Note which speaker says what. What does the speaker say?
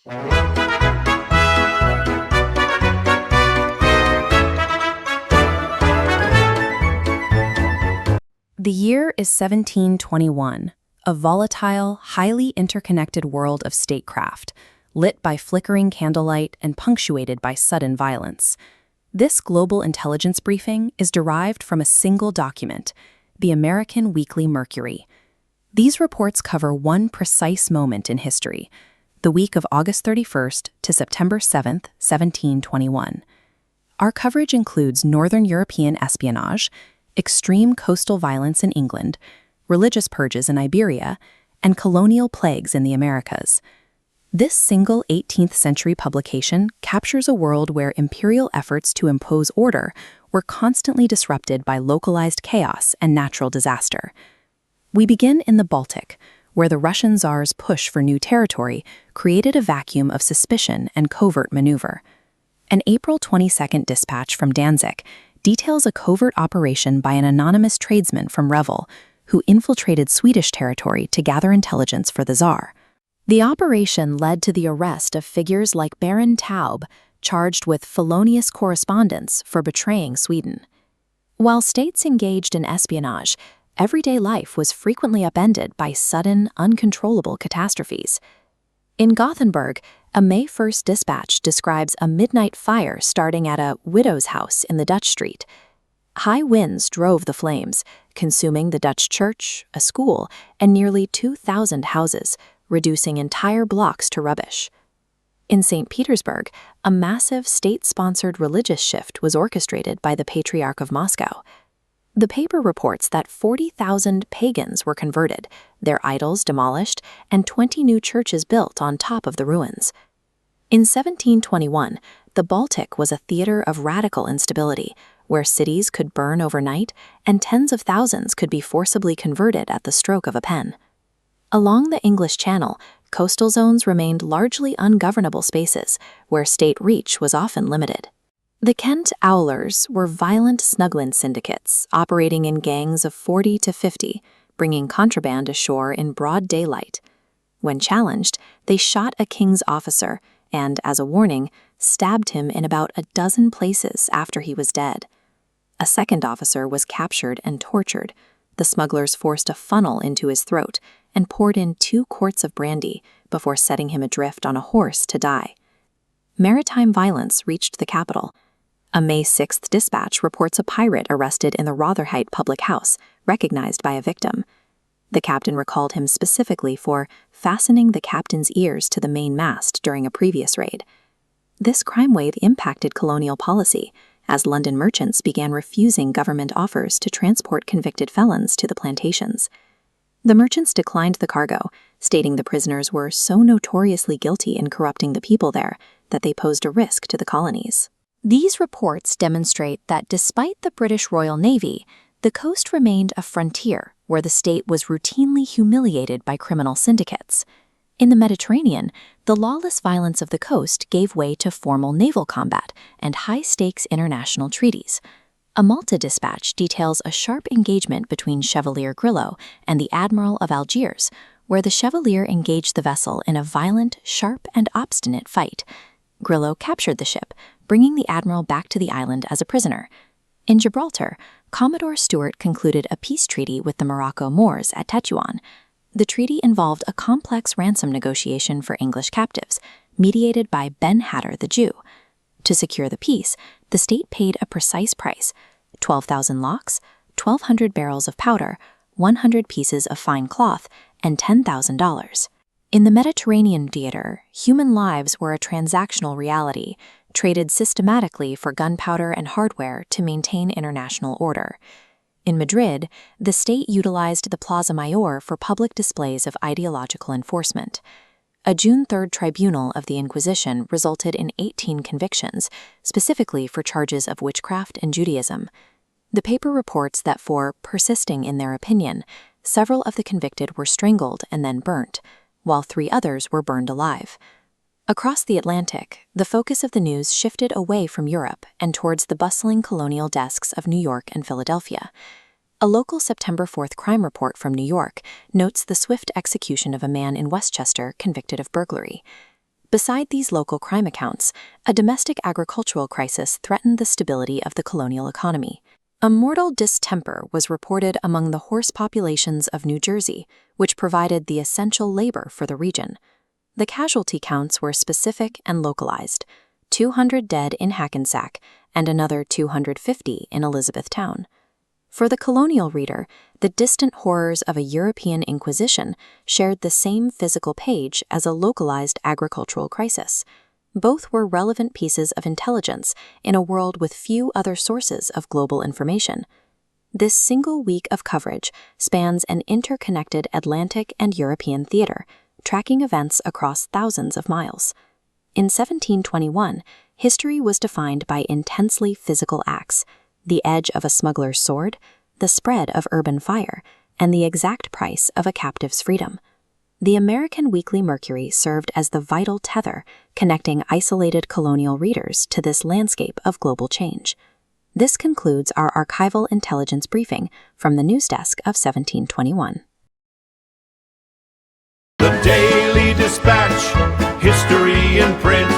Speaker 1: The year is 1721, a volatile, highly interconnected world of statecraft, lit by flickering candlelight and punctuated by sudden violence. This global intelligence briefing is derived from a single document, the American Weekly Mercury. These reports cover one precise moment in history, the week of August 31st to September 7th, 1721. Our coverage includes Northern European espionage, extreme coastal violence in England, religious purges in Iberia, and colonial plagues in the Americas. This single 18th century publication captures a world where imperial efforts to impose order were constantly disrupted by localized chaos and natural disaster. We begin in the Baltic, where the Russian Tsar's push for new territory created a vacuum of suspicion and covert maneuver. An April 22nd dispatch from Danzig details a covert operation by an anonymous tradesman from Revel who infiltrated Swedish territory to gather intelligence for the Tsar. The operation led to the arrest of figures like Baron Taube, charged with felonious correspondence for betraying Sweden. While states engaged in espionage, everyday life was frequently upended by sudden, uncontrollable catastrophes. In Gothenburg, a May 1st dispatch describes a midnight fire starting at a widow's house in the Dutch street. High winds drove the flames, consuming the Dutch church, a school, and nearly 2,000 houses, reducing entire blocks to rubbish. In St. Petersburg, a massive state-sponsored religious shift was orchestrated by the Patriarch of Moscow. The paper reports that 40,000 pagans were converted, their idols demolished, and 20 new churches built on top of the ruins. In 1721, the Baltic was a theater of radical instability, where cities could burn overnight and tens of thousands could be forcibly converted at the stroke of a pen. Along the English Channel, coastal zones remained largely ungovernable spaces, where state reach was often limited. The Kent Owlers were violent smuggling syndicates operating in gangs of 40 to 50, bringing contraband ashore in broad daylight. When challenged, they shot a king's officer and, as a warning, stabbed him in about a dozen places after he was dead. A second officer was captured and tortured. The smugglers forced a funnel into his throat and poured in 2 quarts of brandy before setting him adrift on a horse to die. Maritime violence reached the capital. A May 6th dispatch reports a pirate arrested in the Rotherhite public house, recognized by a victim. The captain recalled him specifically for fastening the captain's ears to the main mast during a previous raid. This crime wave impacted colonial policy, as London merchants began refusing government offers to transport convicted felons to the plantations. The merchants declined the cargo, stating the prisoners were so notoriously guilty in corrupting the people there that they posed a risk to the colonies. These reports demonstrate that despite the British Royal Navy, the coast remained a frontier where the state was routinely humiliated by criminal syndicates. In the Mediterranean, the lawless violence of the coast gave way to formal naval combat and high-stakes international treaties. A Malta dispatch details a sharp engagement between Chevalier Grillo and the Admiral of Algiers, where the Chevalier engaged the vessel in a violent, sharp, and obstinate fight. Grillo captured the ship, bringing the admiral back to the island as a prisoner. In Gibraltar, Commodore Stewart concluded a peace treaty with the Morocco Moors at Tetuan. The treaty involved a complex ransom negotiation for English captives, mediated by Ben Hatter the Jew. To secure the peace, the state paid a precise price: 12,000 locks, 1,200 barrels of powder, 100 pieces of fine cloth, and $10,000. In the Mediterranean theater, human lives were a transactional reality, traded systematically for gunpowder and hardware to maintain international order. In Madrid, the state utilized the Plaza Mayor for public displays of ideological enforcement. A June 3rd tribunal of the Inquisition resulted in 18 convictions, specifically for charges of witchcraft and Judaism. The paper reports that for persisting in their opinion, several of the convicted were strangled and then burnt, while 3 others were burned alive. Across the Atlantic, the focus of the news shifted away from Europe and towards the bustling colonial desks of New York and Philadelphia. A local September 4th crime report from New York notes the swift execution of a man in Westchester convicted of burglary. Beside these local crime accounts, a domestic agricultural crisis threatened the stability of the colonial economy. A mortal distemper was reported among the horse populations of New Jersey, which provided the essential labor for the region. The casualty counts were specific and localized: 200 dead in Hackensack and another 250 in Elizabethtown. For the colonial reader, the distant horrors of a European inquisition shared the same physical page as a localized agricultural crisis. Both were relevant pieces of intelligence in a world with few other sources of global information. This single week of coverage spans an interconnected Atlantic and European theater, tracking events across thousands of miles. In 1721, history was defined by intensely physical acts: the edge of a smuggler's sword, the spread of urban fire, and the exact price of a captive's freedom. The American Weekly Mercury served as the vital tether connecting isolated colonial readers to this landscape of global change. This concludes our archival intelligence briefing from the news desk of 1721.
Speaker 2: The Daily Dispatch, history in print.